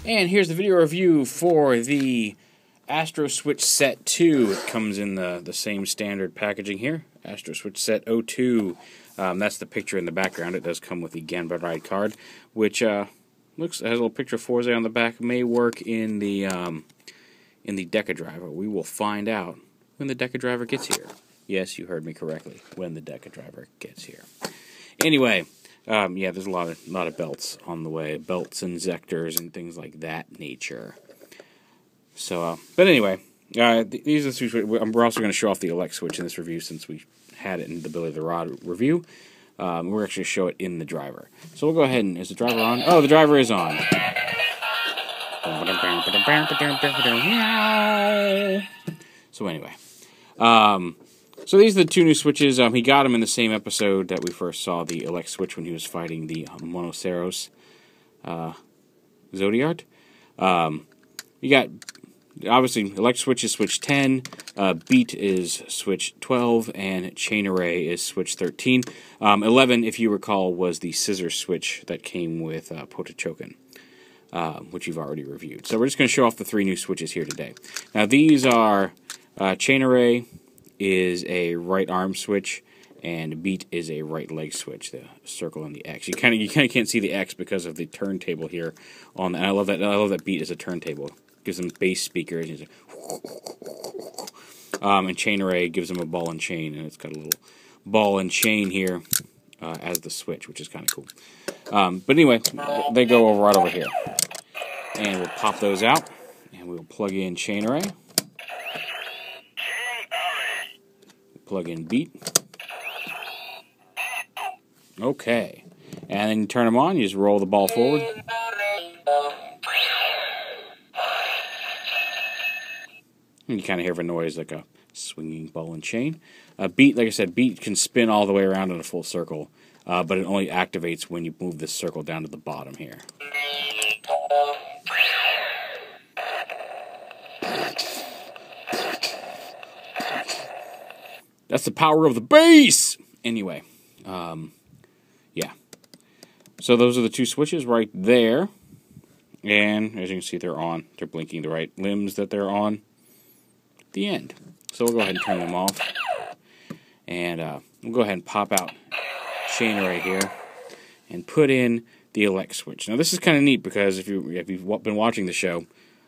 And here's the video review for the AstroSwitch Set 2. It comes in the same standard packaging here. AstroSwitch Set 02. That's the picture in the background. It does come with the Kamen Rider card, which has a little picture of Fourze on the back. May work in the Deca Driver. We will find out when the Deca Driver gets here. Yes, you heard me correctly. When the Deca Driver gets here. Anyway. Yeah, there's a lot of belts on the way, belts and zectors and things like that nature. So, but anyway, these are the switches. We're also going to show off the Elec switch in this review since we had it in the Billy the Rod review. We're actually show it in the driver. So we'll go ahead and is the driver on? Oh, the driver is on. So anyway, so these are the two new switches. He got them in the same episode that we first saw the Elec switch when he was fighting the Monoceros Zodiart. You got, obviously, Elec switch is switch 10, Beat is switch 12, and Chain Array is switch 13. 11, if you recall, was the scissor switch that came with Potachoken, which you've already reviewed. So we're just going to show off the three new switches here today. Now these are Chain Array is a right arm switch, and Beat is a right leg switch. The circle and the X. You kind of can't see the X because of the turntable here on. And I love that Beat is a turntable. Gives them bass speakers. And Chain Array gives them a ball and chain, and it's got a little ball and chain here as the switch, which is kind of cool. But anyway, they go right over here, and we'll pop those out, and we'll plug in Chain Array. Plug in Beat. Okay. And then you turn them on, you just roll the ball forward. And you kind of hear a noise like a swinging ball and chain. Beat, like I said, Beat can spin all the way around in a full circle, but it only activates when you move this circle down to the bottom here. That's the power of the bass! Anyway, yeah. So those are the two switches right there. And as you can see, they're on. They're blinking the right limbs that they're on at the end. So we'll go ahead and turn them off. And we'll go ahead and pop out Chain Array here and put in the Elec switch. Now this is kind of neat because if you've been watching the show,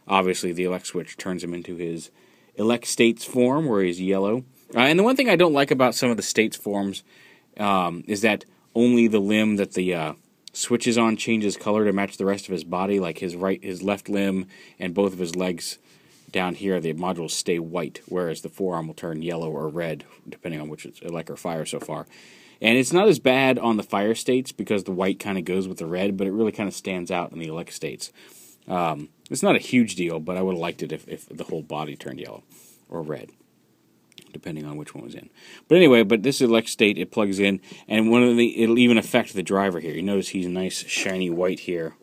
obviously the Elec switch turns him into his Elec States form where he's yellow. And the one thing I don't like about some of the States forms is that only the limb that the switch is on changes color to match the rest of his body. Like his left limb and both of his legs down here, the modules stay white, whereas the forearm will turn yellow or red, depending on which it's Elec or Fire so far. And it's not as bad on the Fire States because the white kind of goes with the red, but it really kind of stands out in the Elec States. It's not a huge deal, but I would have liked it if the whole body turned yellow or red, depending on which one was in. But anyway, this is Elec State. It plugs in, and it'll even affect the driver here. You notice he's nice shiny white here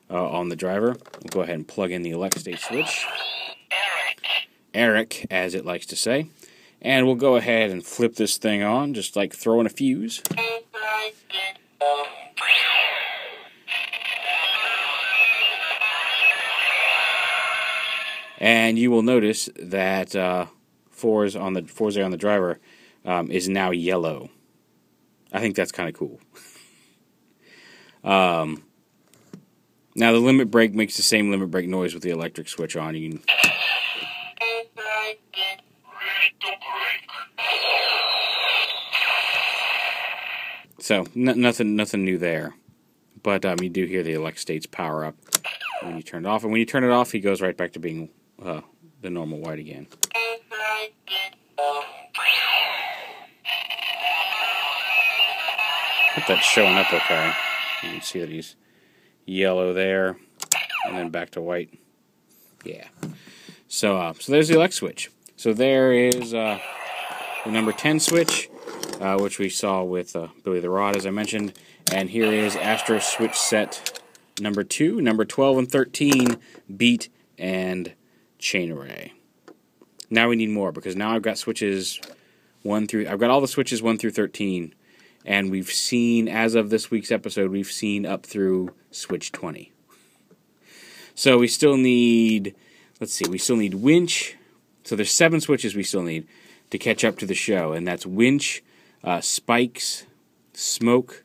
on the driver. We'll go ahead and plug in the Elec State switch. Eric, as it likes to say. And we'll go ahead and flip this thing on, just like throwing a fuse. And you will notice that Fourze on the driver is now yellow. I think that's kind of cool. Now the limit break makes the same limit break noise with the electric switch on. You can so nothing new there, but you do hear the Elec States power up when you turn it off, and when you turn it off, he goes right back to being the normal white again. Hope that's showing up okay. You can see that he's yellow there, and then back to white. Yeah. So there's the Elec switch. So there is the number 10 switch, which we saw with Billy the Rod, as I mentioned. And here is AstroSwitch Set number 2, number 12 and 13, Beat and Chain Array. Now we need more, because now I've got switches I've got all the switches 1 through 13, and we've seen, as of this week's episode, we've seen up through switch 20. So we still need, let's see, we still need winch. So there's 7 switches we still need to catch up to the show, and that's winch, spikes, smoke,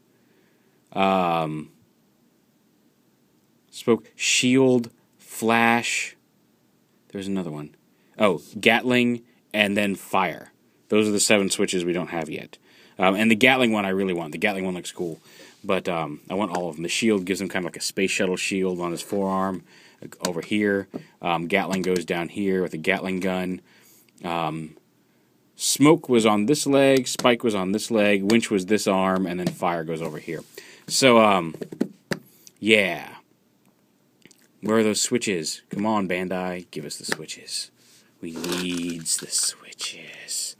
shield, flash. There's another one. Oh, Gatling, and then fire. Those are the 7 switches we don't have yet. And the Gatling one I really want. The Gatling one looks cool. But I want all of them. The shield gives him kind of like a space shuttle shield on his forearm over here. Gatling goes down here with a Gatling gun. Smoke was on this leg. Spike was on this leg. Winch was this arm. And then fire goes over here. So, yeah. Where are those switches? Come on, Bandai. Give us the switches. We needs the switches.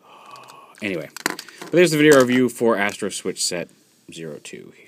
Oh. Anyway, but there's the video review for Astro Switch Set 02 here.